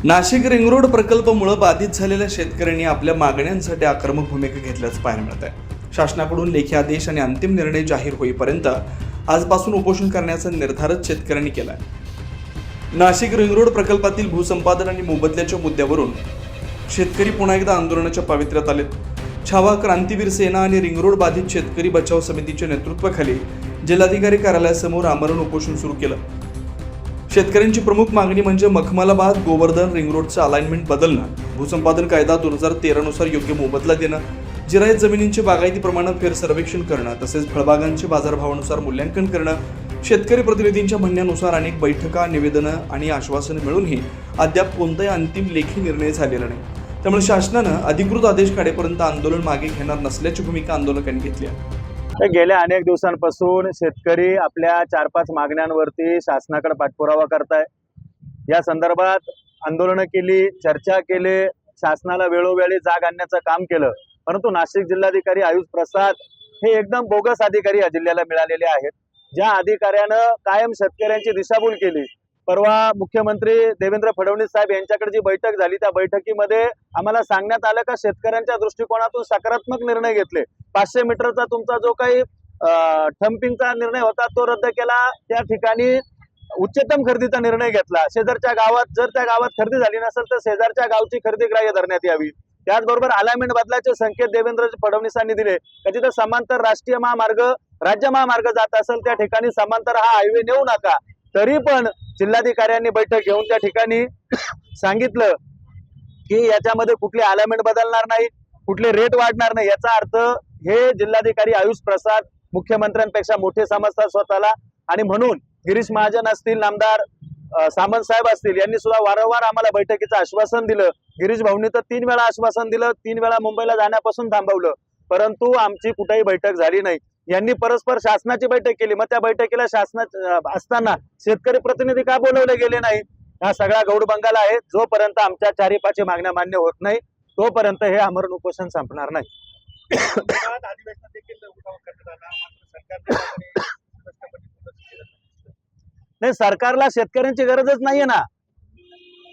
Nashik ring road प्रकल्पामुळे बाधित झालेल्या शेतकऱ्यांनी आपल्या मागण्यांसाठी आक्रमक भूमिका घेतल्याचं पाहायला मिळत आहे। शासनाकडून लेखी आदेश आणि अंतिम निर्णय जाहीर होईपर्यंत आजपासून उपोषण करण्याचा निर्धारच शेतकऱ्यांनी केला आहे। नाशिक रिंग रोड प्रकल्पातील भूसंपादन आणि मोबदल्याच्या मुद्द्यावरून शेतकरी पुन्हा एकदा आंदोलनाच्या पावित्र्यात आलेत। छावा क्रांतीवीर सेना आणि रिंग रोड बाधित शेतकरी बचाव समितीच्या नेतृत्वाखाली जिल्हाधिकारी कार्यालयासमोर आमरण उपोषण सुरू केलं। शेतकऱ्यांची प्रमुख मागणी म्हणजे मखमलाबाद गोवर्धन रिंग रोडचं अलाइनमेंट बदलणं, भूसंपादन कायदा 2013 नुसार योग्य मोबदला देणं, जिरायत जमिनींचे बागायती प्रमाणात फेर सर्वेक्षण करणं, तसेच फळबागांचे बाजारभावानुसार मूल्यांकन करणं। शेतकरी प्रतिनिधींच्या म्हणण्यानुसार अनेक बैठका, निवेदनं आणि आश्वासनं मिळूनही अद्याप कोणताही अंतिम लेखी निर्णय झालेला नाही। त्यामुळे शासनानं अधिकृत आदेश काढेपर्यंत आंदोलन मागे घेणार नसल्याची भूमिका आंदोलकांनी घेतली आहे। गेल्या अनेक दिवसांपासून शेतकरी आपल्या 4-5 मागण्यांवरती शासनाकडे पाठपुरावा करताय। या संदर्भात आंदोलनं केली, चर्चा केली, शासनाला वेळोवेळी जाग आणण्याचं काम केलं, परंतु नाशिक जिल्हाधिकारी आयुष प्रसाद हे एकदम बोगस अधिकारी या जिल्ह्याला मिळालेले आहेत। ज्या अधिकाऱ्यानं कायम शेतकऱ्यांची दिशाभूल केली। परवा मुख्यमंत्री देवेंद्र फडणवीस साहेब यांच्याकडे जी बैठक झाली, त्या बैठकीमध्ये आम्हाला सांगण्यात आलं का शेतकऱ्यांच्या दृष्टिकोनातून सकारात्मक निर्णय घेतले। 500 मीटरचा तुमचा जो काही थंपिंगचा निर्णय होता तो रद्द केला। त्या ठिकाणी उच्चतम खरेदीचा निर्णय घेतला। शेजारच्या गावात जर त्या गावात खरेदी झाली नसेल तर शेजारच्या गावची खरेदी ग्राह्य धरण्यात यावी। त्याचबरोबर अलाइनमेंट बदलाचे संकेत देवेंद्र फडणवीसांनी दिले की जिथे समांतर राष्ट्रीय महामार्ग, राज्य महामार्ग जात असेल त्या ठिकाणी समांतर हा हायवे नेऊ नका। तरी पण जिल्हाधिकाऱ्यांनी बैठक घेऊन त्या ठिकाणी सांगितलं की याच्यामध्ये कुठली अलाइनमेंट बदलणार नाही, कुठले रेट वाढणार नाही। याचा अर्थ हे जिल्हाधिकारी आयुष प्रसाद मुख्यमंत्र्यांपेक्षा मोठे समजतात स्वतःला, आणि म्हणून गिरीश महाजन असतील, नामदार सामंत साहेब असतील, यांनी सुद्धा वारंवार आम्हाला बैठकीचं आश्वासन दिलं। गिरीश भाऊंनी तर 3 वेळा आश्वासन दिलं, 3 वेळा मुंबईला जाण्यापासून थांबवलं, परंतु आमची कुठेही बैठक झाली नाही। यांनी परस्पर शासनाची बैठक केली, मग त्या बैठकीला शासना असताना शेतकरी प्रतिनिधी का बोलवले गेले नाही? हा सगळा गौडबंगाल आहे। जोपर्यंत आमच्या 4-5 मागण्या मान्य होत नाही तोपर्यंत हे आमरण उपोषण संपणार नाही। नाही, सरकारला शेतकऱ्यांची गरजच नाहीये ना।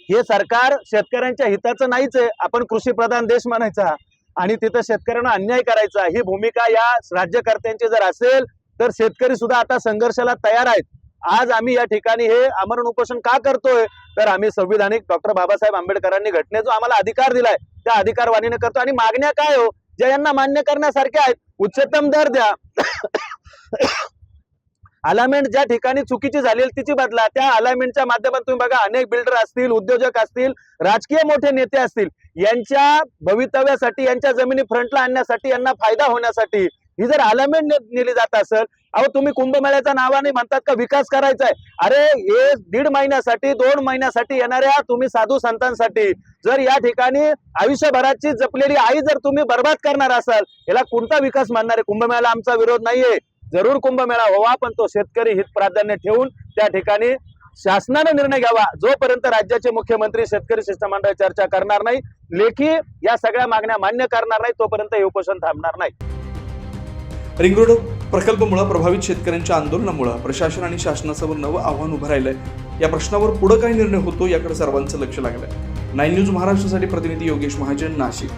हे सरकार शेतकऱ्यांच्या हिताचं नाहीच आहे। आपण कृषी प्रधान देश म्हणायचा आणि तिथं शेतकऱ्यांना अन्याय करायचा, ही भूमिका या राज्यकर्त्यांची जर असेल तर शेतकरी सुद्धा आता संघर्षाला तयार आहेत। आज आम्ही या ठिकाणी हे आमरण उपोषण का करतोय तर आम्ही संविधानिक डॉक्टर बाबासाहेब आंबेडकरांनी घटनेचा जो आम्हाला अधिकार दिलाय त्या अधिकारवाणीने करतो। आणि मागण्या काय हो, ज्या यांना मान्य करण्यासारख्या आहेत? उच्चतम दर द्या, अलाइनमेंट ज्या ठिकाणी चुकीची झाली तिची बदला। त्या अलाइनमेंटच्या माध्यमातून तुम्ही बघा, अनेक बिल्डर असतील, उद्योजक असतील, राजकीय मोठे नेते असतील, यांच्या भवितव्यासाठी, यांच्या जमिनी फ्रंटला आणण्यासाठी, यांना फायदा होण्यासाठी ही जर अलाइनमेंट नेली जात असेल, अहो तुम्ही कुंभमेळ्याच्या नावाने म्हणतात का विकास करायचा आहे? अरे हे 1.5 महिन्यासाठी 2 महिन्यासाठी येणाऱ्या तुम्ही साधू संतांसाठी जर या ठिकाणी आयुष्यभराची जपलेली आई जर तुम्ही बर्बाद करणार असाल, याला कोणता विकास मानणार आहे? कुंभमेळ्याला आमचा विरोध नाहीये, जरूर कुंभमेळा व्हावा, पण तो शेतकरी हित प्राधान्य ठेवून त्या ठिकाणी शासनाने निर्णय घ्यावा। जोपर्यंत राज्याचे मुख्यमंत्री शेतकरी शिष्टमंडळ चर्चा करणार नाही, लेखी या सगळ्या मागण्या मान्य करणार नाही, तोपर्यंत हे उपोषण थांबणार नाही। रिंग रोड प्रकल्पामुळे प्रभावित शेतकऱ्यांच्या आंदोलनामुळे प्रशासन आणि शासनासमोर नवं आव्हान उभं राहिलंय। या प्रश्नावर पुढे काय निर्णय होतो याकडे सर्वांचं लक्ष लागलंय। 9 न्यूज महाराष्ट्रासाठी प्रतिनिधी योगेश महाजन, नाशिक।